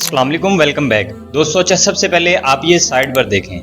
अस्सलाम वालेकुम, welcome back दोस्तों। अच्छा, सबसे पहले आप ये साइड पर देखें,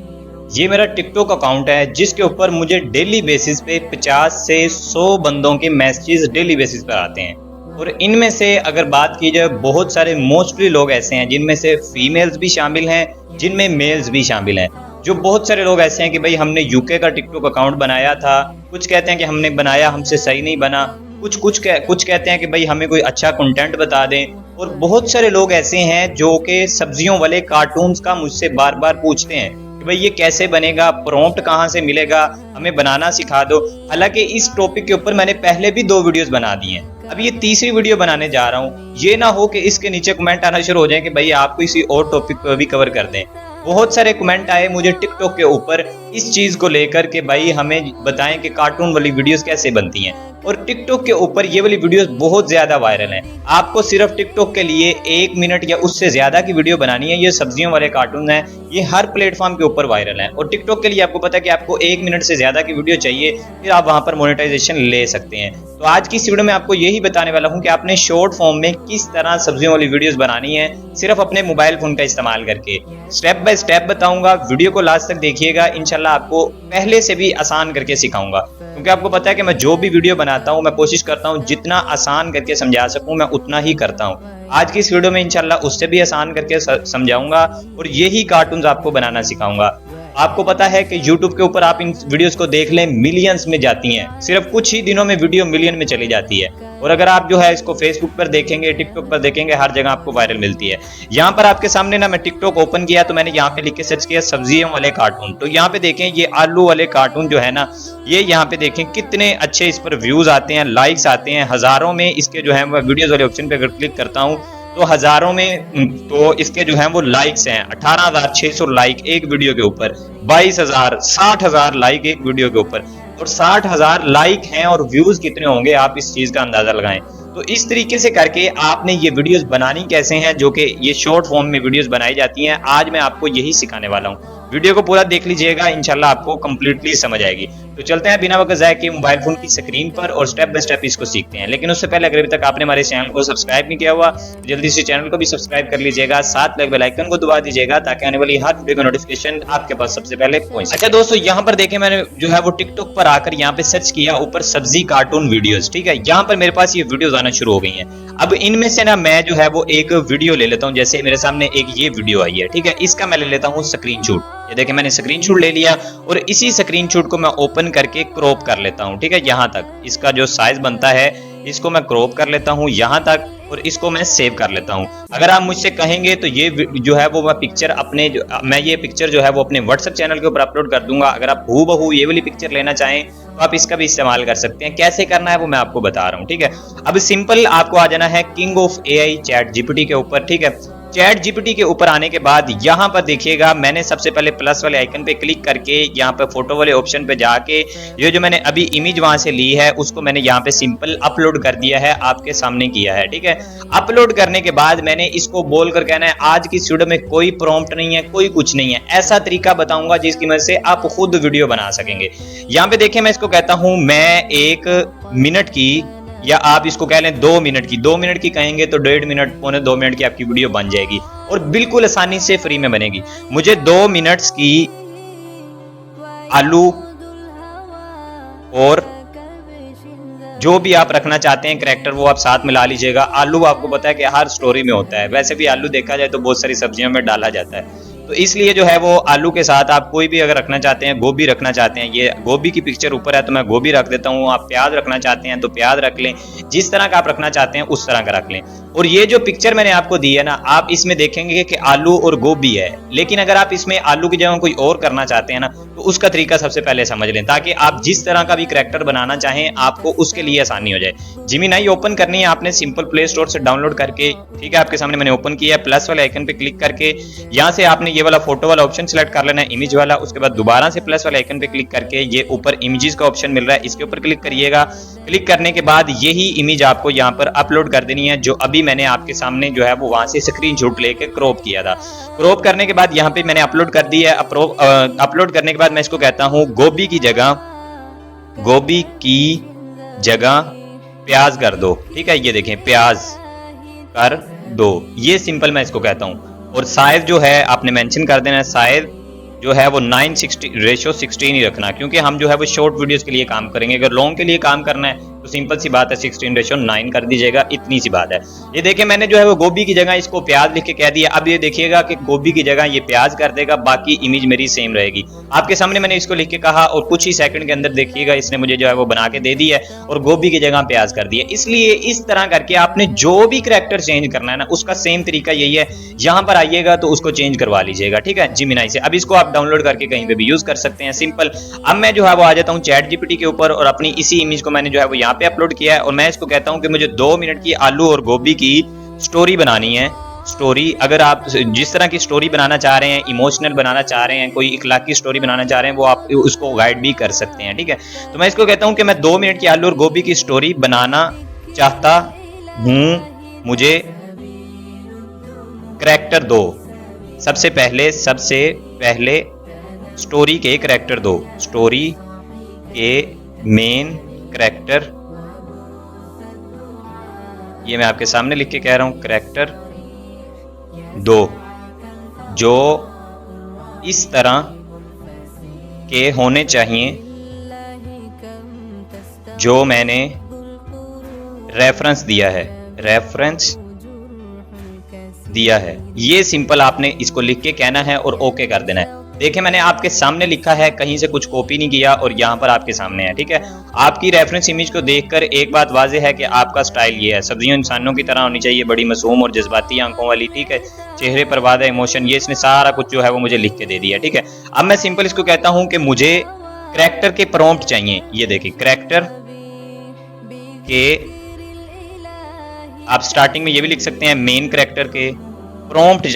ये मेरा टिकटॉक अकाउंट है जिसके ऊपर मुझे डेली बेसिस पे 50 से 100 बंदों के मैसेजेस डेली बेसिस पर आते हैं। और इनमें से अगर बात की जाए, बहुत सारे मोस्टली लोग ऐसे हैं जिनमें से फीमेल्स भी शामिल हैं, जिनमें मेल्स भी शामिल हैं। जो बहुत सारे लोग ऐसे हैं कि भाई हमने यूके का टिकटॉक अकाउंट बनाया था, कुछ कहते हैं कि हमने बनाया हमसे सही नहीं बना, कुछ कहते हैं कि भाई हमें कोई अच्छा कंटेंट बता दें। और बहुत सारे लोग ऐसे हैं जो कि सब्जियों वाले कार्टून्स का मुझसे बार बार पूछते हैं कि भाई ये कैसे बनेगा, प्रॉम्प्ट कहाँ से मिलेगा, हमें बनाना सिखा दो। हालांकि इस टॉपिक के ऊपर मैंने पहले भी 2 वीडियोस बना दी हैं, अब ये तीसरी वीडियो बनाने जा रहा हूँ। ये ना हो कि इसके नीचे कमेंट आना शुरू हो जाए कि भाई आप किसी और टॉपिक पर भी कवर कर दें। बहुत सारे कमेंट आए मुझे टिकटॉक के ऊपर इस चीज को लेकर कि भाई हमें बताएं कि कार्टून वाली वीडियोस कैसे बनती हैं। और टिकटॉक के ऊपर ये वाली वीडियोस बहुत ज्यादा वायरल हैं। आपको सिर्फ टिकटॉक के लिए 1 मिनट या उससे ज्यादा की वीडियो बनानी है। ये सब्जियों वाले कार्टून हैं, ये हर प्लेटफॉर्म के ऊपर वायरल हैं। और टिकटॉक के लिए आपको पता है कि आपको 1 मिनट से ज्यादा की वीडियो चाहिए, फिर आप वहां पर मोनेटाइजेशन ले सकते हैं। तो आज की इस वीडियो में आपको यही बताने वाला हूं कि आपने शॉर्ट फॉर्म में किस तरह सब्जियों वाली वीडियोस बनानी है, सिर्फ अपने मोबाइल फोन का इस्तेमाल करके। स्टेप बाय स्टेप बताऊंगा, वीडियो को लास्ट तक देखिएगा। इंशाल्लाह आपको पहले से भी आसान करके सिखाऊंगा, क्योंकि आपको पता है कि मैं जो भी वीडियो बनाता हूं मैं कोशिश करता हूं जितना आसान करके समझा सकूं मैं उतना ही करता हूं। आज की इस वीडियो में इंशाल्लाह उससे भी आसान करके समझाऊंगा और यही कार्टून्स आपको बनाना सिखाऊंगा। आपको पता है कि YouTube के ऊपर आप इन वीडियोस को देख लें, मिलियंस में जाती हैं, सिर्फ कुछ ही दिनों में वीडियो मिलियन में चली जाती है। और अगर आप जो है इसको फेसबुक पर देखेंगे, टिकटॉक पर देखेंगे, हर जगह आपको वायरल मिलती है। यहाँ पर आपके सामने ना मैं टिकटॉक ओपन किया तो मैंने यहाँ पे लिख के सर्च किया सब्जियों वाले कार्टून। तो यहाँ पे देखें ये आलू वाले कार्टून जो है ना, ये यहाँ पे देखें कितने अच्छे इस पर व्यूज आते हैं, लाइक्स आते हैं हजारों में। इसके जो है मैं वीडियोस वाले ऑप्शन पे अगर क्लिक करता हूँ तो हजारों में, तो इसके जो है वो लाइक्स हैं 18,600 लाइक एक वीडियो के ऊपर, 22,000, 60,000 लाइक एक वीडियो के ऊपर। और 60,000 लाइक हैं और व्यूज कितने होंगे आप इस चीज का अंदाजा लगाएं। तो इस तरीके से करके आपने ये वीडियोस बनानी कैसे हैं, जो कि ये शॉर्ट फॉर्म में वीडियोस बनाई जाती हैं, आज मैं आपको यही सिखाने वाला हूँ। वीडियो को पूरा देख लीजिएगा, इंशाल्लाह आपको कंप्लीटली समझ आएगी। तो चलते हैं बिना वक्त ज़ाया किए मोबाइल फोन की स्क्रीन पर और स्टेप बाय स्टेप इसको सीखते हैं। लेकिन उससे पहले अगर अभी तक आपने हमारे चैनल को सब्सक्राइब नहीं किया हुआ तो जल्दी से चैनल को भी सब्सक्राइब कर लीजिएगा, साथ में बेल आइकन को दबा दीजिएगा ताकि आने वाली हर वीडियो का नोटिफिकेशन आपके पास सबसे पहले पहुंचे। अच्छा दोस्तों, यहाँ पर देखें मैंने जो है वो टिकटॉक पर आकर यहाँ पे सर्च किया ऊपर सब्जी कार्टून वीडियोस, ठीक है। यहाँ पर मेरे पास ये वीडियोस आना शुरू हो गई हैं। अब इनमें से ना मैं जो है वो एक वीडियो ले लेता हूँ, जैसे मेरे सामने एक ये वीडियो आई है, ठीक है। इसका मैं ले लेता हूँ स्क्रीनशॉट। ये देखें मैंने स्क्रीनशॉट ले लिया और इसी स्क्रीनशॉट को मैं ओपन करके क्रॉप कर लेता हूं, ठीक है। यहां तक इसका जो साइज बनता है इसको मैं क्रॉप कर लेता हूं यहां तक, और इसको मैं सेव कर लेता हूं। अगर आप मुझसे कहेंगे तो ये जो है वो मैं पिक्चर मैं ये पिक्चर जो है वो अपने व्हाट्सएप चैनल के ऊपर अपलोड कर दूंगा। अगर आप हूबहू ये वाली पिक्चर लेना चाहें तो आप इसका भी इस्तेमाल कर सकते हैं। कैसे करना है वो मैं आपको बता रहा हूं, ठीक है। अब सिंपल आपको आ जाना है king of AI chat GPT के ऊपर, ठीक है। चैट जीपीटी के ऊपर आने के बाद यहाँ पर देखिएगा मैंने सबसे पहले प्लस वाले आइकन पे क्लिक करके यहाँ पे फोटो वाले ऑप्शन पे जाके ये जो मैंने अभी इमेज वहां से ली है उसको मैंने यहाँ पे सिंपल अपलोड कर दिया है, आपके सामने किया है, ठीक है। अपलोड करने के बाद मैंने इसको बोलकर कहना है आज की वीडियो में कोई प्रॉम्प्ट नहीं है, कोई कुछ नहीं है, ऐसा तरीका बताऊंगा जिसकी मदद से आप खुद वीडियो बना सकेंगे। यहाँ पे देखिए मैं इसको कहता हूं मैं 1 मिनट की, या आप इसको कह लें 2 मिनट की, 2 मिनट की कहेंगे तो 1.5 मिनट, पौने 2 मिनट की आपकी वीडियो बन जाएगी और बिल्कुल आसानी से फ्री में बनेगी। मुझे 2 मिनट्स की आलू और जो भी आप रखना चाहते हैं करैक्टर वो आप साथ मिला लीजिएगा। आलू आपको पता है कि हर स्टोरी में होता है, वैसे भी आलू देखा जाए तो बहुत सारी सब्जियों में डाला जाता है, तो इसलिए जो है वो आलू के साथ आप कोई भी अगर रखना चाहते हैं, गोभी रखना चाहते हैं, ये गोभी की पिक्चर ऊपर है तो मैं गोभी रख देता हूँ। आप प्याज रखना चाहते हैं तो प्याज रख लें, जिस तरह का आप रखना चाहते हैं उस तरह का रख लें। और ये जो पिक्चर मैंने आपको दी है ना, आप इसमें देखेंगे कि आलू और गोभी है, लेकिन अगर आप इसमें आलू की जगह कोई और करना चाहते हैं ना तो उसका तरीका सबसे पहले समझ लें, ताकि आप जिस तरह का भी करैक्टर बनाना चाहें आपको उसके लिए आसानी हो जाए। जिमिनाई ओपन करनी है आपने सिंपल प्ले स्टोर से डाउनलोड करके, ठीक है। आपके सामने मैंने ओपन किया है, प्लस वाले आइकन पे क्लिक करके यहाँ से आपने ये वाला फोटो वाला ऑप्शन सिलेक्ट कर लेना है, इमेज वाला। उसके बाद दोबारा से प्लस वाले आइकन पे क्लिक करके ये ऊपर इमेजेस का ऑप्शन मिल रहा है, इसके ऊपर क्लिक करिएगा। क्लिक करने के बाद यही इमेज आपको यहाँ पर अपलोड कर देनी है, जो अभी मैंने आपके सामने जो है वो वहां से स्क्रीनशॉट लेके क्रॉप किया था। क्रॉप करने के बाद यहाँ पे मैंने अपलोड कर दी है। अपलोड करने के बाद मैं इसको कहता हूँ गोभी की जगह प्याज कर दो, ठीक है। ये देखें प्याज कर दो, ये सिंपल मैं इसको कहता हूं। और साइज जो है आपने मेंशन कर देना है, साइज जो है वो 9:16 ही रखना, क्योंकि हम जो है वो शॉर्ट वीडियोस के लिए काम करेंगे। अगर लॉन्ग के लिए काम करना है तो सिंपल सी बात है 16:9 कर दीजिएगा, इतनी सी बात है। ये देखिए मैंने जो है वो गोभी की जगह इसको प्याज लिख के कह दिया। अब ये देखिएगा कि गोभी की जगह ये प्याज कर देगा, बाकी इमेज मेरी सेम रहेगी। आपके सामने मैंने इसको लिख के कहा और कुछ ही सेकंड के अंदर देखिएगा इसने मुझे जो है वो बना के दे दी है और गोभी की जगह प्याज कर दिया। इसलिए इस तरह करके आपने जो भी करैक्टर चेंज करना है ना, उसका सेम तरीका यही है। यहाँ पर आइएगा तो उसको चेंज करवा लीजिएगा, ठीक है, जिमिनाई से। अब इसको आप डाउनलोड करके कहीं पे भी यूज कर सकते हैं, सिंपल। अब मैं जो है वो आ जाता हूँ चैट जीपीटी के ऊपर और अपनी इसी इमेज को मैंने जो है वो यहाँ पे अपलोड किया है और मैं इसको कहता हूँ कि मुझे 2 मिनट की आलू और गोभी की स्टोरी बनानी है। स्टोरी, अगर आप जिस तरह की स्टोरी बनाना चाह रहे हैं, इमोशनल बनाना चाह रहे हैं, कोई इखलाकी स्टोरी बनाना चाह रहे हैं, वो आप उसको गाइड भी कर सकते हैं, ठीक है। तो मैं इसको कहता हूं कि मैं 2 मिनट की आलू और गोभी की स्टोरी बनाना चाहता हूं, मुझे करैक्टर दो। सबसे पहले स्टोरी के करैक्टर दो, स्टोरी के मेन करैक्टर, ये मैं आपके सामने लिख के कह रहा हूं, करैक्टर दो जो इस तरह के होने चाहिए जो मैंने रेफरेंस दिया है। ये सिंपल आपने इसको लिख के कहना है और ओके कर देना है। देखिए मैंने आपके सामने लिखा है, कहीं से कुछ कॉपी नहीं किया और यहाँ पर आपके सामने है, ठीक है। आपकी रेफरेंस इमेज को देखकर एक बात वाज़ेह है कि आपका स्टाइल ये है, सब्जियां इंसानों की तरह होनी चाहिए, बड़ी मासूम और जज्बाती आंखों वाली, ठीक है, चेहरे पर वादा इमोशन, ये इसने सारा कुछ जो है वो मुझे लिख के दे दिया, ठीक है। अब मैं सिंपल इसको कहता हूँ कि मुझे करैक्टर के प्रॉम्प्ट चाहिए। ये देखिए करैक्टर के, आप स्टार्टिंग में ये भी लिख सकते हैं, मेन करैक्टर के प्रॉम्प्ट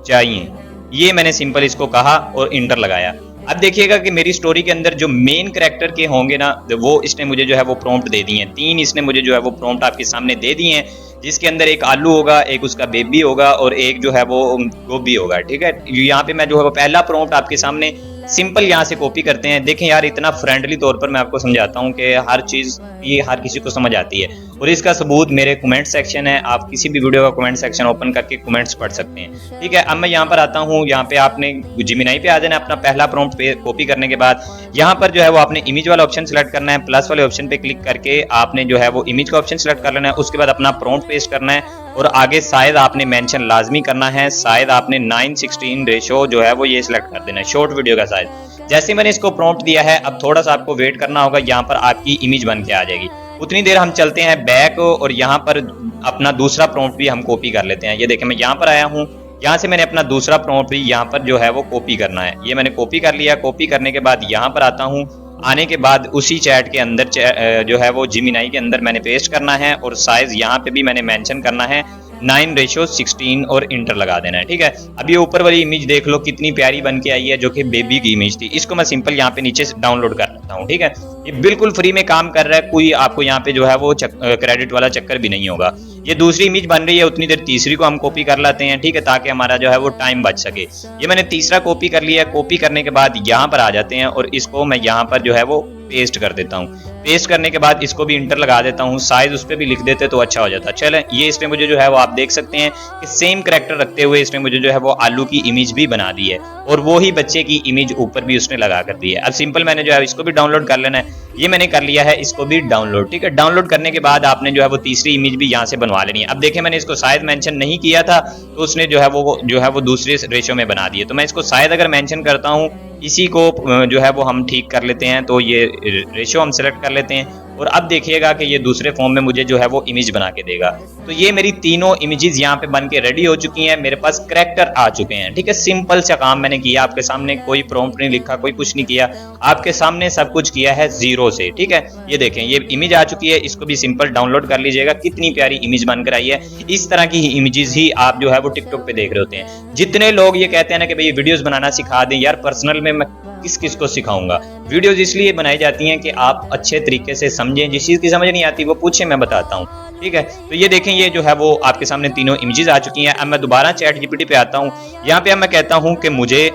चाहिए। ये मैंने सिंपल इसको कहा और इंटर लगाया। अब देखिएगा कि मेरी स्टोरी के अंदर जो मेन करैक्टर के होंगे ना, वो इसने मुझे जो है वो प्रॉम्प्ट दे दिए हैं। 3 इसने मुझे जो है वो प्रॉम्प्ट आपके सामने दे दिए हैं, जिसके अंदर एक आलू होगा, एक उसका बेबी होगा और एक जो है वो गोभी होगा, ठीक है। यहाँ पे मैं जो है वो पहला प्रॉम्प्ट आपके सामने सिंपल यहाँ से कॉपी करते हैं। देखें यार, इतना फ्रेंडली तौर पर मैं आपको समझाता हूँ कि हर चीज़ ये हर किसी को समझ आती है और इसका सबूत मेरे कमेंट सेक्शन है। आप किसी भी वीडियो का कमेंट सेक्शन ओपन करके कमेंट्स पढ़ सकते हैं, ठीक है। अब मैं यहाँ पर आता हूँ, यहाँ पे आपने जिमिनाई पे आ जाना है। अपना पहला प्रॉम्प्ट पे कॉपी करने के बाद यहाँ पर जो है वो आपने इमेज वाला ऑप्शन सेलेक्ट करना है, प्लस वाले ऑप्शन पे क्लिक करके आपने जो है वो इमेज का ऑप्शन सेलेक्ट कर लेना है। उसके बाद अपना प्रॉम्प्ट पेस्ट करना है और आगे साइज आपने मेंशन लाजमी करना है। साइज आपने 9:16 रेशो जो है वो ये सिलेक्ट कर देना है, शॉर्ट वीडियो का साइज। जैसे मैंने इसको प्रॉम्प्ट दिया है, अब थोड़ा सा आपको वेट करना होगा, यहाँ पर आपकी इमेज बन के आ जाएगी। उतनी देर हम चलते हैं बैक और यहाँ पर अपना दूसरा प्रॉम्प्ट भी हम कॉपी कर लेते हैं। ये देखें मैं यहाँ पर आया हूँ, यहाँ से मैंने अपना दूसरा प्रॉम्प्ट भी यहाँ पर जो है वो कॉपी करना है। ये मैंने कॉपी कर लिया। कॉपी करने के बाद यहाँ पर आता हूँ, आने के बाद उसी चैट के अंदर जो है वो जिमिनाई के अंदर मैंने पेस्ट करना है और साइज यहाँ पे भी मैंने मेंशन करना है 9:16 और इंटर लगा देना है, ठीक है। अब ये ऊपर वाली इमेज देख लो कितनी प्यारी बन के आई है, जो कि बेबी की इमेज थी। इसको मैं सिंपल यहाँ पे नीचे से डाउनलोड कर लेता हूँ, ठीक है। ये बिल्कुल फ्री में काम कर रहा है, कोई आपको यहाँ पे जो है वो क्रेडिट वाला चक्कर भी नहीं होगा। ये दूसरी इमेज बन रही है, उतनी देर तीसरी को हम कॉपी कर लेते हैं, ठीक है, ताकि हमारा जो है वो टाइम बच सके। ये मैंने तीसरा कॉपी कर लिया। कॉपी करने के बाद यहाँ पर आ जाते हैं और इसको मैं यहाँ पर जो है वो पेस्ट कर देता हूँ। पेस्ट करने के बाद इसको भी इंटर लगा देता हूँ। साइज उस पर भी लिख देते तो अच्छा हो जाता। चलें, ये इसने मुझे जो है वो आप देख सकते हैं कि सेम करैक्टर रखते हुए इसने मुझे जो है वो आलू की इमेज भी बना दी है और वो ही बच्चे की इमेज ऊपर भी उसने लगा कर दी है। अब सिंपल मैंने जो है इसको भी डाउनलोड कर लेना है। ये मैंने कर लिया है, इसको भी डाउनलोड, ठीक है। डाउनलोड करने के बाद आपने जो है वो तीसरी इमेज भी यहाँ से बनवा लेनी है। अब देखें मैंने इसको शायद मेंशन नहीं किया था तो उसने जो है वो दूसरे रेशो में बना दिए। तो मैं इसको शायद अगर मेंशन करता हूँ, इसी को जो है वो हम ठीक कर लेते हैं, तो ये रेशो हम सेलेक्ट कर लेते हैं और अब देखिएगा कि ये दूसरे फॉर्म में मुझे जो है वो इमेज बना के देगा। तो ये मेरी तीनों इमेजेस यहाँ पे बन के रेडी हो चुकी हैं, मेरे पास करैक्टर आ चुके हैं, ठीक है। सिंपल सा काम मैंने किया आपके सामने, कोई प्रॉम्प्ट नहीं लिखा, कोई कुछ नहीं किया, आपके सामने सब कुछ किया है जीरो से, ठीक है। ये देखें ये इमेज आ चुकी है, इसको भी सिंपल डाउनलोड कर लीजिएगा। कितनी प्यारी इमेज बनकर आई है। इस तरह की इमेजेस ही आप जो है वो टिकटॉक पे देख रहे होते हैं। जितने लोग ये कहते हैं ना कि भाई वीडियोस बनाना सिखा दें, यार पर्सनल में मैं किस को सिखाऊंगा। वीडियोस इसलिए बनाई जाती हैं कि आप अच्छे तरीके से समझें, जिस चीज की समझ नहीं आती वो पूछें, मैं बताता हूँ, ठीक है। तो ये देखें ये जो है वो आपके सामने तीनों इमेजेस आ चुकी हैं। अब मैं दोबारा चैट जीपीटी पे आता हूँ। यहाँ पे अब मैं कहता हूँ कि मुझे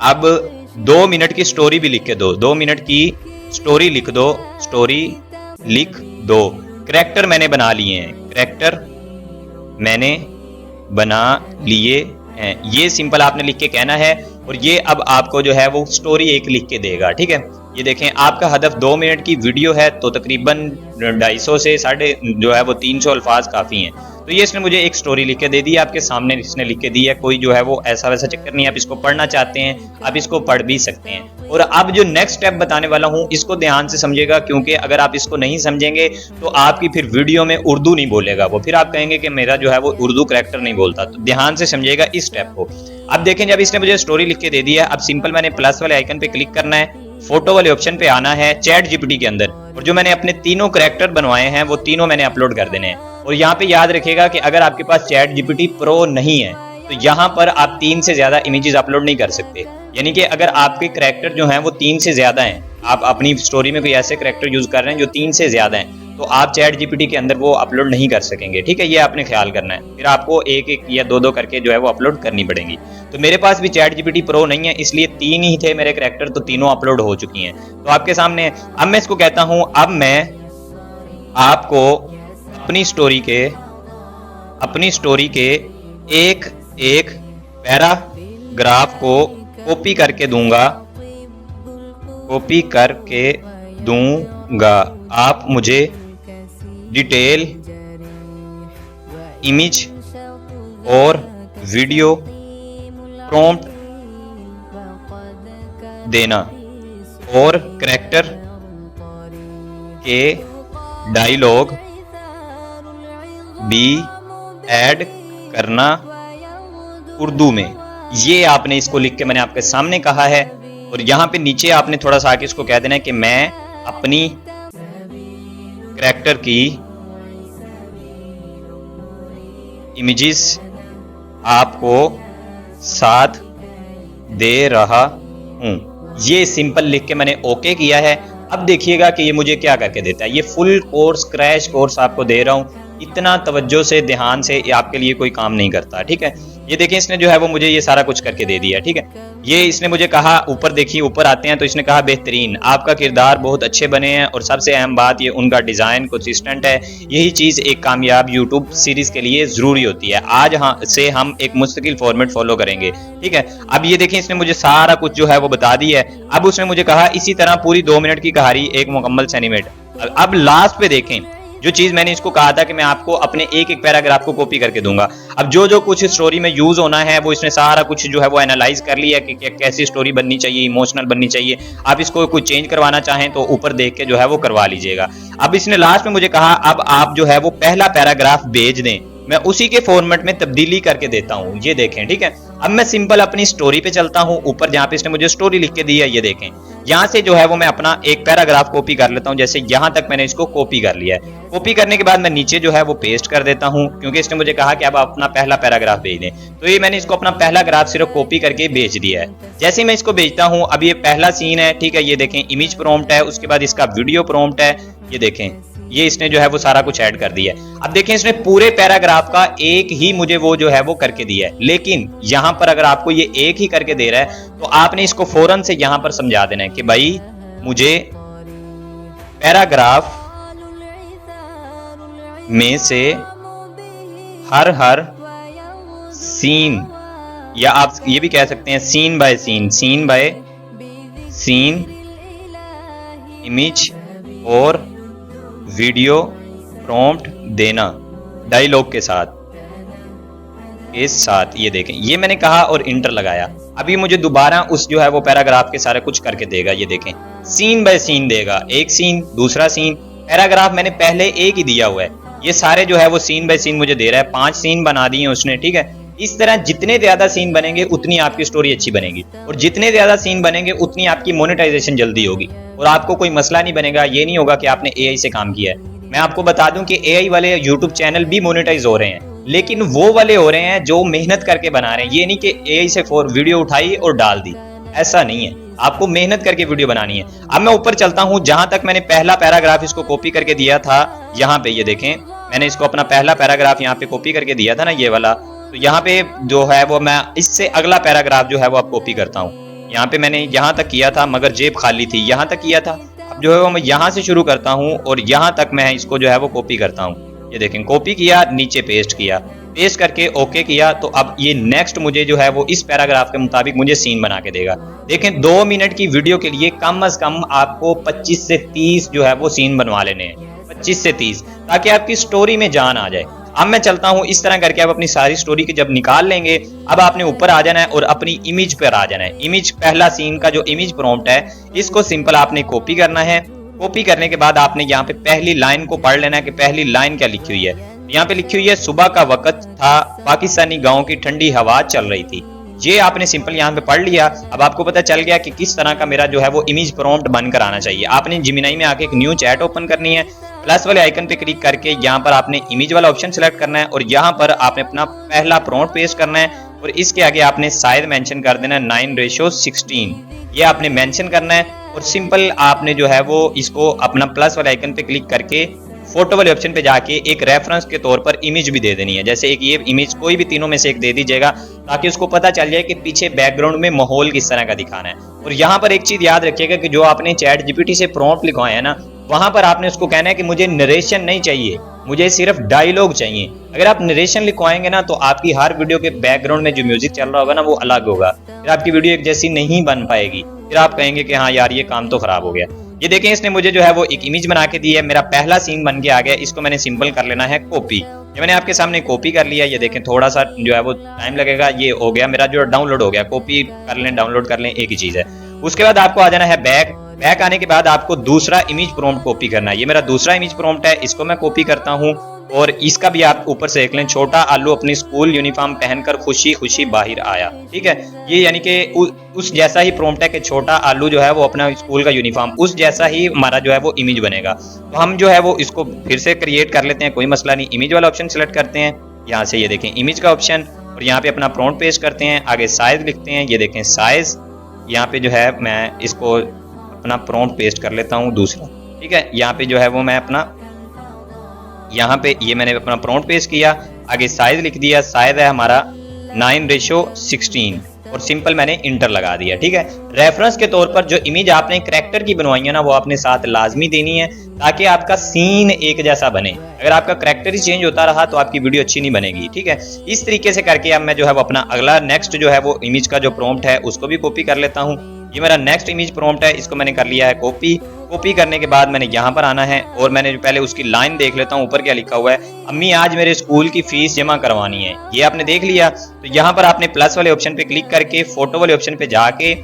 अब 2 मिनट की स्टोरी भी लिख के दो, 2 मिनट की स्टोरी लिख दो, स्टोरी लिख दो। करैक्टर मैंने बना लिए हैं, करैक्टर मैंने बना लिए हैं। ये सिंपल आपने लिख के कहना है और ये अब आपको जो है वो स्टोरी एक लिख के देगा। ठीक है, ये देखें आपका हदफ 2 मिनट की वीडियो है तो तकरीबन 250 से साढ़े जो है वो 300 अल्फाज काफ़ी हैं। तो ये इसने मुझे एक स्टोरी लिख के दे दी है, आपके सामने इसने लिख के दी है। कोई जो है वो ऐसा वैसा चक्कर नहीं है, आप इसको पढ़ना चाहते हैं आप इसको पढ़ भी सकते हैं। और अब जो नेक्स्ट स्टेप बताने वाला हूँ इसको ध्यान से समझिएगा, क्योंकि अगर आप इसको नहीं समझेंगे तो आपकी फिर वीडियो में उर्दू नहीं बोलेगा वो, फिर आप कहेंगे कि मेरा जो है वो उर्दू करैक्टर नहीं बोलता। तो ध्यान से समझिएगा इस स्टेप को। अब देखें, जब इसने मुझे स्टोरी लिख के दे दी है, अब सिंपल मैंने प्लस वाले आइकन पे क्लिक करना है, फोटो वाले ऑप्शन पे आना है चैट जीपीटी के अंदर, और जो मैंने अपने तीनों करैक्टर बनवाए हैं वो तीनों मैंने अपलोड कर देने हैं। और यहाँ पे याद रखिएगा कि अगर आपके पास चैट जीपीटी प्रो नहीं है तो यहाँ पर आप 3 से ज्यादा इमेजेस अपलोड नहीं कर सकते। यानी कि अगर आपके करैक्टर जो हैं वो 3 से ज्यादा हैं, आप अपनी स्टोरी में कोई ऐसे करैक्टर यूज कर रहे हैं जो 3 से ज्यादा हैं, तो आप चैट जीपीटी के अंदर वो अपलोड नहीं कर सकेंगे। ठीक है, ये आपने ख्याल करना है, फिर आपको एक एक या दो करके जो है वो अपलोड करनी पड़ेगी। तो मेरे पास भी चैट जीपीटी प्रो नहीं है, इसलिए 3 ही थे मेरे करैक्टर, तो तीनों अपलोड हो चुकी हैं। तो आपके सामने अब मैं इसको कहता हूं, अब मैं आपको अपनी स्टोरी के एक एक पैराग्राफ को कॉपी करके दूंगा। आप मुझे डिटेल इमेज और वीडियो प्रॉम्प्ट देना और करैक्टर के डायलॉग भी ऐड करना उर्दू में। ये आपने इसको लिख के मैंने आपके सामने कहा है, और यहां पे नीचे आपने थोड़ा सा आके इसको कह देना है कि मैं अपनी करैक्टर की इमेजेस आपको साथ दे रहा हूं। ये सिंपल लिख के मैंने ओके किया है। अब देखिएगा कि ये मुझे क्या करके देता है। ये फुल कोर्स क्रैश कोर्स आपको दे रहा हूं, इतना तवज्जो से ध्यान से आपके लिए कोई काम नहीं करता। ठीक है, ये देखिए इसने जो है वो मुझे ये सारा कुछ करके दे दिया। ठीक है, ये इसने मुझे कहा, ऊपर देखिए ऊपर आते हैं तो इसने कहा बेहतरीन, आपका किरदार बहुत अच्छे बने हैं, और सबसे अहम बात ये उनका डिजाइन कंसिस्टेंट है। यही चीज एक कामयाब यूट्यूब सीरीज के लिए जरूरी होती है। आज से हम एक मुस्तकिल फॉर्मेट फॉलो करेंगे। ठीक है, अब ये देखिए इसने मुझे सारा कुछ जो है वो बता दिया है। अब उसने मुझे कहा इसी तरह पूरी 2 मिनट की कहानी एक मुकम्मल सेंटीमेट। अब लास्ट पे देखें, जो चीज मैंने इसको कहा था कि मैं आपको अपने एक एक पैराग्राफ को कॉपी करके दूंगा। अब जो कुछ स्टोरी में यूज होना है वो इसने सारा कुछ जो है वो एनालाइज कर लिया कि कैसी स्टोरी बननी चाहिए, इमोशनल बननी चाहिए। आप इसको कुछ चेंज करवाना चाहें तो ऊपर देख के जो है वो करवा लीजिएगा। अब इसने लास्ट में मुझे कहा अब आप जो है वो पहला पैराग्राफ भेज दें, मैं उसी के फॉर्मेट में तब्दीली करके देता हूं। ये देखें, ठीक है। अब मैं सिंपल अपनी स्टोरी पे चलता हूं, ऊपर जहां पे इसने मुझे स्टोरी लिख के दी है, ये देखें। यहां से जो है वो मैं अपना एक पैराग्राफ कॉपी कर लेता हूं। जैसे यहां तक मैंने इसको कॉपी कर लिया है। कॉपी करने के बाद मैं नीचे जो है वो पेस्ट कर देता हूं, क्योंकि इसने मुझे कहा कि अब आप अपना पहला पैराग्राफ भेज दें। तो ये मैंने इसको अपना पहला ग्राफ सिर्फ कॉपी करके भेज दिया है। जैसे मैं इसको भेजता हूं, अब ये पहला सीन है, ठीक है। ये देखें इमेज प्रॉम्प्ट है, उसके बाद इसका वीडियो प्रॉम्प्ट है। ये देखें, ये इसने जो है वो सारा कुछ ऐड कर दिया है। अब देखें इसने पूरे पैराग्राफ का एक ही मुझे वो जो है वो करके दिया है, लेकिन यहां पर अगर आपको ये एक ही करके दे रहा है तो आपने इसको फौरन से यहां पर समझा देना है कि भाई मुझे पैराग्राफ में से हर सीन, या आप ये भी कह सकते हैं सीन बाय सीन इमेज और वीडियो प्रॉम्प्ट देना डायलॉग के साथ। ये देखें, ये मैंने कहा और इंटर लगाया। अभी मुझे दोबारा उस जो है वो पैराग्राफ के सारे कुछ करके देगा। ये देखें सीन बाय सीन देगा, एक सीन दूसरा सीन। पैराग्राफ मैंने पहले एक ही दिया हुआ है, ये सारे जो है वो सीन बाय सीन मुझे दे रहा है। 5 सीन बना दिए उसने, ठीक है। इस तरह जितने ज्यादा सीन बनेंगे उतनी आपकी स्टोरी अच्छी बनेगी, और जितने ज्यादा सीन बनेंगे उतनी आपकी मोनेटाइजेशन जल्दी होगी, और आपको कोई मसला नहीं बनेगा। ये नहीं होगा कि आपने एआई से काम किया है। मैं आपको बता दूं कि एआई वाले यूट्यूब चैनल भी मोनेटाइज हो रहे हैं, लेकिन वो वाले हो रहे हैं जो मेहनत करके बना रहे हैं। ये नहीं कि एआई से वीडियो उठाई और डाल दी, ऐसा नहीं है। आपको मेहनत करके वीडियो बनानी है। अब मैं ऊपर चलता हूं, जहां तक मैंने पहला पैराग्राफ इसको कॉपी करके दिया था, यहाँ पे ये देखें, मैंने इसको अपना पहला पैराग्राफ यहाँ पे कॉपी करके दिया था ना, ये वाला। तो यहाँ पे जो है वो मैं इससे अगला पैराग्राफ जो है वो अब कॉपी करता हूँ। यहाँ पे मैंने यहाँ तक किया था, मगर जेब खाली थी, यहाँ तक किया था। अब जो है वो मैं यहाँ से शुरू करता हूँ और यहाँ तक मैं इसको जो है वो कॉपी करता हूँ। ये देखें, कॉपी किया, नीचे पेस्ट किया। पेस्ट करके ओके किया तो अब ये नेक्स्ट मुझे जो है वो इस पैराग्राफ के मुताबिक मुझे सीन बना के देगा। देखें 2 मिनट की वीडियो के लिए कम से कम आपको 25 से 30 जो है वो सीन बनवा लेने हैं, 25 से 30, ताकि आपकी स्टोरी में जान आ जाए। अब मैं चलता हूं, इस तरह करके आप अपनी सारी स्टोरी की जब निकाल लेंगे, अब आपने ऊपर आ जाना है और अपनी इमेज पर आ जाना है। इमेज, पहला सीन का जो इमेज प्रॉम्प्ट है इसको सिंपल आपने कॉपी करना है। कॉपी करने के बाद आपने यहाँ पे पहली लाइन को पढ़ लेना है कि पहली लाइन क्या लिखी हुई है। यहाँ पे लिखी हुई है सुबह का वक्त था, पाकिस्तानी गांव की ठंडी हवा चल रही थी। ये आपने सिंपल यहाँ पे पढ़ लिया। अब आपको पता चल गया कि किस तरह का मेरा जो है वो इमेज प्रॉम्प्ट बनकर आना चाहिए। आपने जिमिनाई में आके एक न्यू चैट ओपन करनी है, प्लस वाले आइकन पे क्लिक करके यहाँ पर आपने इमेज वाला ऑप्शन सेलेक्ट करना है और यहाँ पर आपने अपना पहला प्रॉम्प्ट पेस्ट करना है और इसके आगे आपने साइज मेंशन कर देना है 9:16। ये आपने मेंशन करना है और सिंपल आपने जो है वो इसको अपना प्लस वाले आइकन पे क्लिक करके फोटो वाले ऑप्शन पे जाके एक रेफरेंस के तौर पर इमेज भी दे देनी है। जैसे एक ये इमेज कोई भी तीनों में से एक दे दीजिएगा ताकि उसको पता चल जाए कि पीछे बैकग्राउंड में माहौल किस तरह का दिखाना है। और यहाँ पर एक चीज याद रखिएगा कि जो आपने चैट जीपीटी से प्रॉम्प्ट लिखवाए है ना, वहां पर आपने उसको कहना है कि मुझे नरेशन नहीं चाहिए, मुझे सिर्फ डायलॉग चाहिए। अगर आप नरेशन लिखवाएंगे ना तो आपकी हर वीडियो के बैकग्राउंड में जो म्यूजिक चल रहा होगा ना वो अलग होगा, फिर आपकी वीडियो एक जैसी नहीं बन पाएगी, फिर आप कहेंगे कि हाँ यार ये काम तो खराब हो गया। ये देखें इसने मुझे जो है वो एक इमेज बना के दी है, मेरा पहला सीन बन के आ गया। इसको मैंने सिंपल कर लेना है कॉपी। ये मैंने आपके सामने कॉपी कर लिया। ये देखें थोड़ा सा जो है वो टाइम लगेगा, ये हो गया मेरा जो डाउनलोड हो गया। कॉपी कर लें डाउनलोड कर लें एक ही चीज है। उसके बाद आपको आ जाना है बैक। बैक आने के बाद आपको दूसरा इमेज प्रॉम्प्ट कॉपी करना है। ये मेरा दूसरा इमेज प्रॉम्प्ट है, इसको मैं कॉपी करता हूँ और इसका भी आप ऊपर से देख लें, छोटा आलू अपनी स्कूल यूनिफॉर्म पहनकर खुशी खुशी बाहर आया। ठीक है, ये यानी कि उस जैसा ही प्रॉम्प्ट है कि छोटा आलू जो है वो अपना स्कूल का यूनिफॉर्म, उस जैसा ही हमारा जो है वो इमेज बनेगा। तो हम जो है वो इसको फिर से क्रिएट कर लेते हैं, कोई मसला नहीं। इमेज वाला ऑप्शन सेलेक्ट करते हैं, यहाँ से ये देखें इमेज का ऑप्शन और यहाँ पे अपना प्रॉम्प्ट पेस्ट करते हैं। आगे साइज लिखते हैं, ये देखें साइज, यहाँ पे जो है मैं इसको अपना प्रॉम्प्ट पेस्ट कर लेता हूँ दूसरा। ठीक है, यहाँ पे जो है वो मैं अपना यहाँ पे ये मैंने अपना प्रॉम्प्ट पेस्ट किया, आगे साइज लिख दिया। साइज है हमारा 9:16 और सिंपल मैंने इंटर लगा दिया। ठीक है, रेफरेंस के तौर पर जो इमेज आपने करैक्टर की बनवाई है ना वो आपने साथ लाजमी देनी है ताकि आपका सीन एक जैसा बने। अगर आपका करैक्टर ही चेंज होता रहा तो आपकी वीडियो अच्छी नहीं बनेगी। ठीक है, इस तरीके से करके अब मैं जो है वो अपना अगला नेक्स्ट जो है वो इमेज का जो प्रॉम्प्ट है उसको भी कॉपी कर लेता हूँ। ये मेरा नेक्स्ट इमेज प्रॉम्प्ट है, इसको मैंने कर लिया है कॉपी। कॉपी करने के बाद मैंने यहाँ पर आना है और मैंने पहले उसकी लाइन देख लेता हूँ, ऊपर क्या लिखा हुआ है, अम्मी आज मेरे स्कूल की फीस जमा करवानी है। ये आपने देख लिया। तो यहाँ पर आपने प्लस वाले ऑप्शन पे क्लिक करके फोटो वाले ऑप्शन पे जाके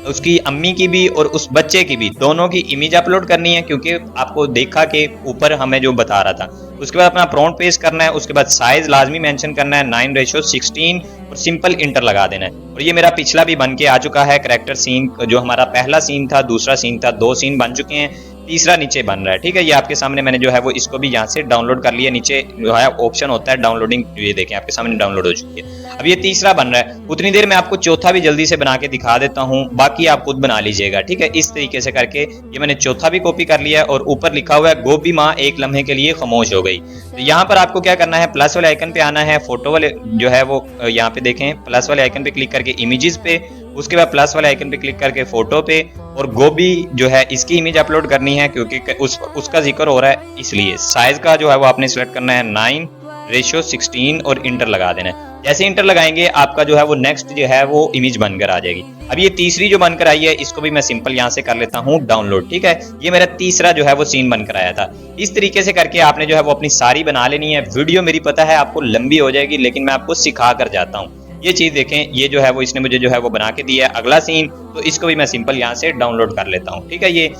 उसकी अम्मी की भी और उस बच्चे की भी दोनों की इमेज अपलोड करनी है, क्योंकि आपको देखा कि ऊपर हमें जो बता रहा था। उसके बाद अपना प्रॉम्प्ट पेस्ट करना है, उसके बाद साइज लाजमी मेंशन करना है 9:16 और सिंपल इंटर लगा देना है। और ये मेरा पिछला भी बन के आ चुका है करैक्टर सीन, जो हमारा पहला सीन था, दूसरा सीन था, 2 सीन बन चुके हैं, तीसरा नीचे बन रहा है। ठीक है, ये आपके सामने मैंने जो है वो इसको भी यहाँ से डाउनलोड कर लिया। नीचे जो है ऑप्शन होता है डाउनलोडिंग, ये देखें आपके सामने डाउनलोड हो चुकी है। अब ये तीसरा बन रहा है, उतनी देर में आपको चौथा भी जल्दी से बना के दिखा देता हूँ, बाकी आप खुद बना लीजिएगा। ठीक है, इस तरीके से करके ये मैंने चौथा भी कॉपी कर लिया है और ऊपर लिखा हुआ है गोभी माँ एक लम्हे के लिए खामोश हो गई। तो यहाँ पर आपको क्या करना है, प्लस वाले आइकन पे आना है, फोटो वाले जो है वो यहाँ पे देखें, प्लस वाले आइकन पे क्लिक करके इमेजेस पे, उसके बाद प्लस वाले आइकन पे क्लिक करके फोटो पे, और गोभी जो है इसकी इमेज अपलोड करनी है क्योंकि उसका जिक्र हो रहा है, इसलिए साइज का जो है वो आपने सिलेक्ट करना है 9:16 और इंटर लगा देना है। जैसे इंटर लगाएंगे आपका जो है वो नेक्स्ट जो है वो इमेज बनकर आ जाएगी। अब ये तीसरी जो बनकर आई है इसको भी मैं सिंपल यहाँ से कर लेता हूँ डाउनलोड। ठीक है, ये मेरा तीसरा जो है वो सीन बनकर आया था। इस तरीके से करके आपने जो है वो अपनी सारी बना लेनी है। वीडियो मेरी पता है आपको लंबी हो जाएगी, लेकिन मैं आपको सिखा कर जाता हूँ। ये चीज देखें, ये जो है वो इसने मुझे जो है वो बना के दिया है अगला सीन, तो इसको भी मैं सिंपल यहाँ से डाउनलोड कर लेता हूँ। ठीक है, ये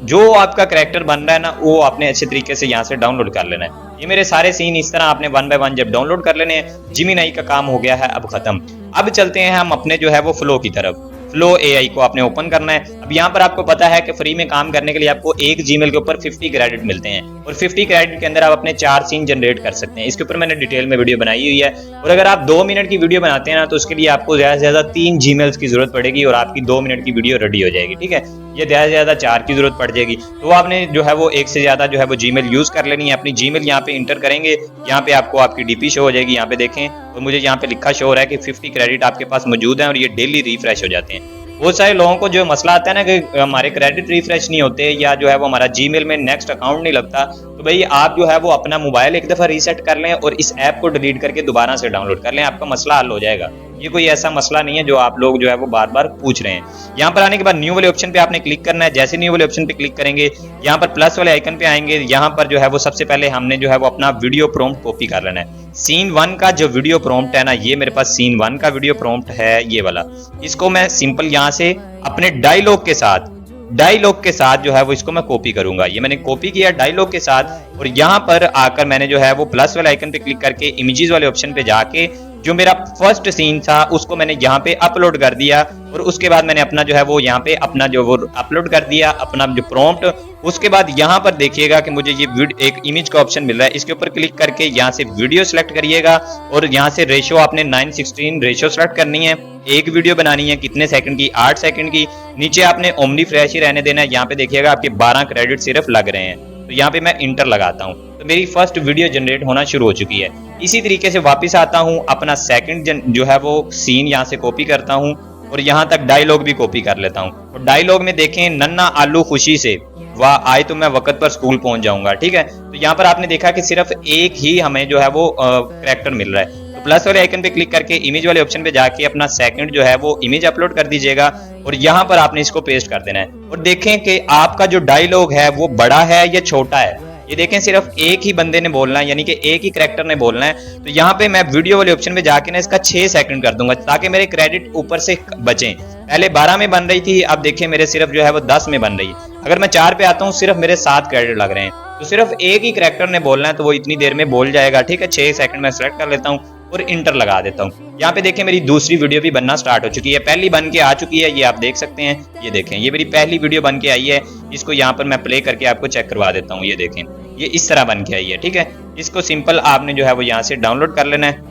जो आपका करैक्टर बन रहा है ना वो आपने अच्छे तरीके से यहाँ से डाउनलोड कर लेना है। ये मेरे सारे सीन इस तरह आपने 1 बाय 1 जब डाउनलोड कर लेने हैं। जिमिनाई का काम हो गया है अब खत्म। अब चलते हैं हम अपने जो है वो फ्लो की तरफ। फ्लो एआई को आपने ओपन करना है। अब यहाँ पर आपको पता है कि फ्री में काम करने के लिए आपको एक जीमेल के ऊपर 50 क्रेडिट मिलते हैं और 50 क्रेडिट के अंदर आप अपने 4 सीन जनरेट कर सकते हैं। इसके ऊपर मैंने डिटेल में वीडियो बनाई हुई है। और अगर आप 2 मिनट की वीडियो बनाते हैं ना तो उसके लिए आपको ज्यादा से ज्यादा 3 जीमेल्स की जरूरत पड़ेगी और आपकी 2 मिनट की वीडियो रेडी हो जाएगी। ठीक है, ये ज्यादा से ज्यादा 4 की जरूरत पड़ जाएगी। तो आपने जो है वो एक से ज्यादा जो है वो जीमेल यूज कर लेनी है। अपनी जीमेल यहाँ पे इंटर करेंगे, यहाँ पे आपको आपकी डीपी शो हो जाएगी। यहाँ पे देखें तो मुझे यहाँ पे लिखा शो हो रहा है कि 50 क्रेडिट आपके पास मौजूद है और ये डेली रिफ्रेश हो जाते हैं। बहुत सारे लोगों को जो मसला आता है ना कि हमारे क्रेडिट रिफ्रेश नहीं होते या जो है वो हमारा जीमेल में नेक्स्ट अकाउंट नहीं लगता, तो भाई आप जो है वो अपना मोबाइल एक दफ़ा रीसेट कर लें और इस ऐप को डिलीट करके दोबारा से डाउनलोड कर लें, आपका मसला हल हो जाएगा। ये कोई ऐसा मसला नहीं है जो आप लोग जो है वो बार बार पूछ रहे हैं। यहाँ पर आने के बाद न्यू वाले ऑप्शन पे आपने क्लिक करना है। जैसे न्यू वाले ऑप्शन पे क्लिक करेंगे, यहाँ पर प्लस वाले आइकन पे आएंगे। यहाँ पर जो है वो सबसे पहले हमने जो है वो अपना वीडियो प्रॉम्प्ट कॉपी कर लेना है। सीन 1 का जो वीडियो प्रॉम्प्ट है ना, ये मेरे पास सीन 1 का वीडियो प्रॉम्प्ट है, ये वाला। इसको मैं सिंपल यहाँ से अपने डायलॉग के साथ जो है वो इसको मैं कॉपी करूंगा। ये मैंने कॉपी किया डायलॉग के साथ, और यहाँ पर आकर मैंने जो है वो प्लस वाले आइकन पे क्लिक करके इमेजेस वाले ऑप्शन पे जाके जो मेरा फर्स्ट सीन था उसको मैंने यहाँ पे अपलोड कर दिया, और उसके बाद मैंने अपना जो है वो यहाँ पे अपना जो वो अपलोड कर दिया अपना जो प्रॉम्प्ट। उसके बाद यहाँ पर देखिएगा कि मुझे ये एक इमेज का ऑप्शन मिल रहा है, इसके ऊपर क्लिक करके यहाँ से वीडियो सेलेक्ट करिएगा, और यहाँ से रेशो आपने 9:16 रेशो सेलेक्ट करनी है। एक वीडियो बनानी है कितने सेकंड की, 8 सेकंड की। नीचे आपने ओमनी फ्रेश ही रहने देना है। यहाँ पे देखिएगा आपके 12 क्रेडिट सिर्फ लग रहे हैं, तो यहाँ पे मैं इंटर लगाता हूँ, तो मेरी फर्स्ट वीडियो जनरेट होना शुरू हो चुकी है। इसी तरीके से वापस आता हूँ, अपना सेकंड जो है वो सीन यहाँ से कॉपी करता हूँ और यहाँ तक डायलॉग भी कॉपी कर लेता हूँ। और डायलॉग में देखें, नन्ना आलू खुशी से वाह आए तो मैं वक्त पर स्कूल पहुंच जाऊंगा, ठीक है। तो यहाँ पर आपने देखा कि सिर्फ एक ही हमें जो है वो कैरेक्टर मिल रहा है। तो प्लस वाले आइकन पे क्लिक करके इमेज वाले ऑप्शन पे जाके अपना सेकंड जो है वो इमेज अपलोड कर दीजिएगा, और यहाँ पर आपने इसको पेस्ट कर देना है। और देखें कि आपका जो डायलॉग है वो बड़ा है या छोटा है। ये देखें, सिर्फ एक ही बंदे ने बोलना है, यानी कि एक ही कैरेक्टर ने बोलना है। तो यहाँ पे मैं वीडियो वाले ऑप्शन पे जाके ना इसका 6 सेकंड कर दूंगा, ताकि मेरे क्रेडिट ऊपर से बचें। पहले 12 में बन रही थी, अब देखिए मेरे सिर्फ जो है वो 10 में बन रही है। अगर मैं 4 पे आता हूँ, सिर्फ मेरे 7 क्रेडिट लग रहे हैं। तो सिर्फ एक ही कैरेक्टर ने बोलना है, तो वो इतनी देर में बोल जाएगा, ठीक है। 6 सेकंड में सेलेक्ट कर लेता हूँ और इंटर लगा देता हूँ। यहाँ पे देखें मेरी दूसरी वीडियो भी बनना स्टार्ट हो चुकी है, पहली बन के आ चुकी है, ये आप देख सकते हैं। ये देखें, ये मेरी पहली वीडियो बन के आई है। इसको यहाँ पर मैं प्ले करके आपको चेक करवा देता हूँ। ये देखें, ये इस तरह बन के आई है, ठीक है। इसको सिंपल आपने जो है वो यहाँ से डाउनलोड कर लेना है।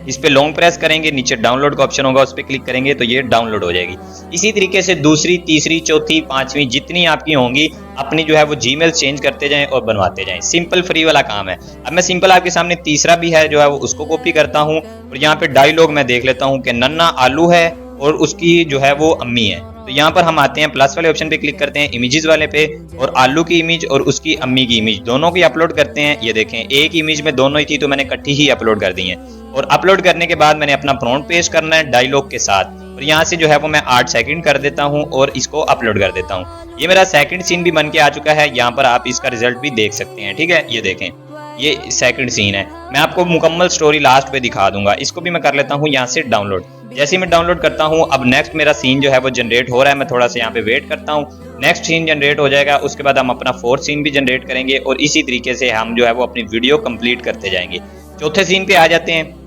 इस पे लॉन्ग प्रेस करेंगे, नीचे डाउनलोड का ऑप्शन होगा, उस पर क्लिक करेंगे तो ये डाउनलोड हो जाएगी। इसी तरीके से दूसरी, तीसरी, चौथी, पांचवी जितनी आपकी होंगी, अपनी जो है वो जीमेल चेंज करते जाएं और बनवाते जाएं। सिंपल फ्री वाला काम है। अब मैं सिंपल आपके सामने तीसरा भी है जो है वो उसको कॉपी करता हूँ, और यहाँ पे डायलॉग मैं देख लेता हूँ कि नन्ना आलू है और उसकी जो है वो अम्मी है। तो यहाँ पर हम आते हैं, प्लस वाले ऑप्शन पे क्लिक करते हैं, इमेजेस वाले पे, और आलू की इमेज और उसकी अम्मी की इमेज दोनों की अपलोड करते हैं। ये देखें, एक इमेज में दोनों ही थी, तो मैंने इकट्ठी ही अपलोड कर दी है। और अपलोड करने के बाद मैंने अपना प्रॉम्प्ट पेस्ट करना है डायलॉग के साथ, और यहाँ से जो है वो मैं 8 सेकंड कर देता हूँ और इसको अपलोड कर देता हूँ। ये मेरा सेकंड सीन भी बन के आ चुका है। यहाँ पर आप इसका रिजल्ट भी देख सकते हैं, ठीक है। ये देखें, ये सेकंड सीन है। मैं आपको मुकम्मल स्टोरी लास्ट पे दिखा दूंगा। इसको भी मैं कर लेता हूँ यहाँ से डाउनलोड। जैसे ही मैं डाउनलोड करता हूँ, अब नेक्स्ट मेरा सीन जो है वो जनरेट हो रहा है। मैं थोड़ा सा यहाँ पे वेट करता हूँ, नेक्स्ट सीन जनरेट हो जाएगा। उसके बाद हम अपना 4th सीन भी जनरेट करेंगे, और इसी तरीके से हम जो है वो अपनी वीडियो कंप्लीट करते जाएंगे। चौथे सीन पे आ जाते हैं।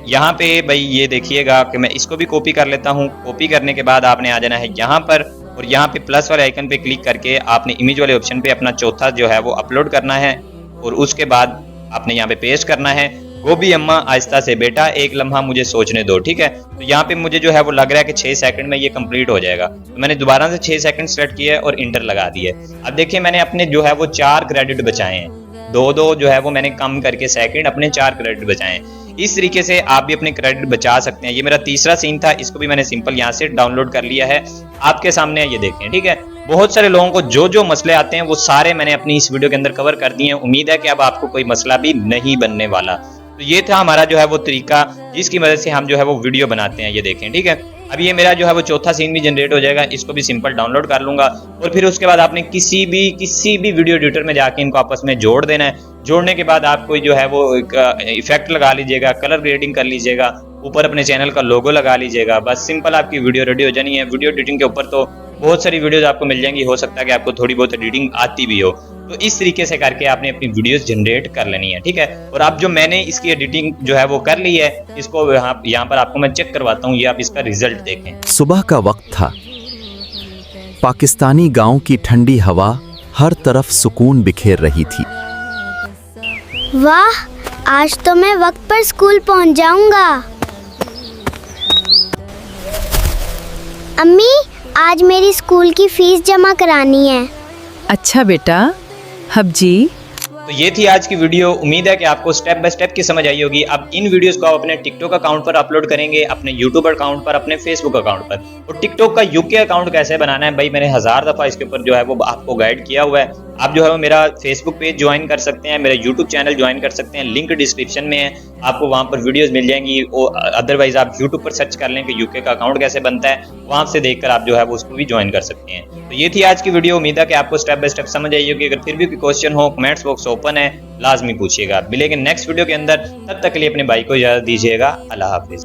यहाँ पे भाई ये देखिएगा कि मैं इसको भी कॉपी कर लेता हूँ। कॉपी करने के बाद आपने आ जाना है यहाँ पर, और यहाँ पे प्लस वाले आइकन पे क्लिक करके आपने इमेज वाले ऑप्शन पे अपना चौथा जो है वो अपलोड करना है, और उसके बाद आपने यहाँ पे पेस्ट करना है। गोभी अम्मा आहिस्ता से बेटा, एक लम्हा मुझे सोचने दो, ठीक है। तो यहाँ पे मुझे जो है वो लग रहा है कि 6 सेकंड में ये कंप्लीट हो जाएगा। तो मैंने दोबारा से 6 सेकंड सेलेक्ट किया है और इंटर लगा दिया है। अब देखिए, मैंने अपने जो है वो 4 क्रेडिट बचाए हैं। 2-2 जो है वो मैंने कम करके सेकंड अपने 4 क्रेडिट बचाए हैं। इस तरीके से आप भी अपने क्रेडिट बचा सकते हैं। ये मेरा तीसरा सीन था, इसको भी मैंने सिंपल यहाँ से डाउनलोड कर लिया है, आपके सामने है, ये देखें, ठीक है। बहुत सारे लोगों को जो जो मसले आते हैं वो सारे मैंने अपनी इस वीडियो के अंदर कवर कर दिए हैं। उम्मीद है कि अब आपको कोई मसला भी नहीं बनने वाला। तो ये था हमारा जो है वो तरीका, जिसकी मदद से हम जो है वो वीडियो बनाते हैं। ये देखें, ठीक है। अब ये मेरा जो है वो चौथा सीन भी जनरेट हो जाएगा। इसको भी सिंपल डाउनलोड कर लूंगा, और फिर उसके बाद आपने किसी भी वीडियो एडिटर में जाके इनको आपस में जोड़ देना है। जोड़ने के बाद आप कोई जो है वो इफेक्ट लगा लीजिएगा, कलर ग्रेडिंग कर लीजिएगा, ऊपर अपने चैनल का लोगो लगा लीजिएगा। बस सिंपल आपकी वीडियो रेडी हो जानी है। वीडियो एडिटिंग के ऊपर तो बहुत सारी वीडियोस आपको मिल जाएंगी, हो सकता है कि आपको थोड़ी बहुत एडिटिंग आती भी हो। तो इस तरीके से करके आपने अपनी वीडियोस जनरेट कर लेनी है, ठीक है। और अब जो मैंने इसकी एडिटिंग जो है वो कर ली है, इसको यहाँ पर आपको मैं चेक करवाता हूँ। ये आप इसका रिजल्ट देखें। सुबह का वक्त था। पाकिस्तानी गांव की ठंडी हवा हर तरफ सुकून बिखेर रही थी। वाह, आज तो मैं वक्त पर स्कूल पहुंच जाऊंगा। अम्मी, आज मेरी स्कूल की फीस जमा करानी है। अच्छा बेटा। हब्जी, तो ये थी आज की वीडियो। उम्मीद है कि आपको स्टेप बाय स्टेप की समझ आई होगी। अब इन वीडियोस को आप अपने टिकटॉक अकाउंट पर अपलोड करेंगे, अपने यूट्यूब अकाउंट पर, अपने फेसबुक अकाउंट पर। और टिकटॉक का यूके अकाउंट कैसे बनाना है भाई, मैंने 1000 दफा इसके ऊपर जो है वो आपको गाइड किया हुआ है। आप जो है वो मेरा फेसबुक पेज ज्वाइन कर सकते हैं, मेरा यूट्यूब चैनल ज्वाइन कर सकते हैं, लिंक डिस्क्रिप्शन में है, आपको वहां पर वीडियोस मिल जाएंगी। अदरवाइज आप यूट्यूब पर सर्च कर लें कि यूके का अकाउंट कैसे बनता है, वहां से देखकर आप जो है वो उसको भी ज्वाइन कर सकते हैं। तो ये थी आज की वीडियो। उम्मीद है कि आपको स्टेप बाय स्टेप समझ आई होगी। अगर फिर भी कोई क्वेश्चन हो, कमेंट्स बॉक्स ओपन है, लाजमी पूछिएगा। मिलेंगे नेक्स्ट वीडियो के अंदर, तब तक के लिए अपने भाई को इजाजत दीजिएगा। अल्लाह हाफिज।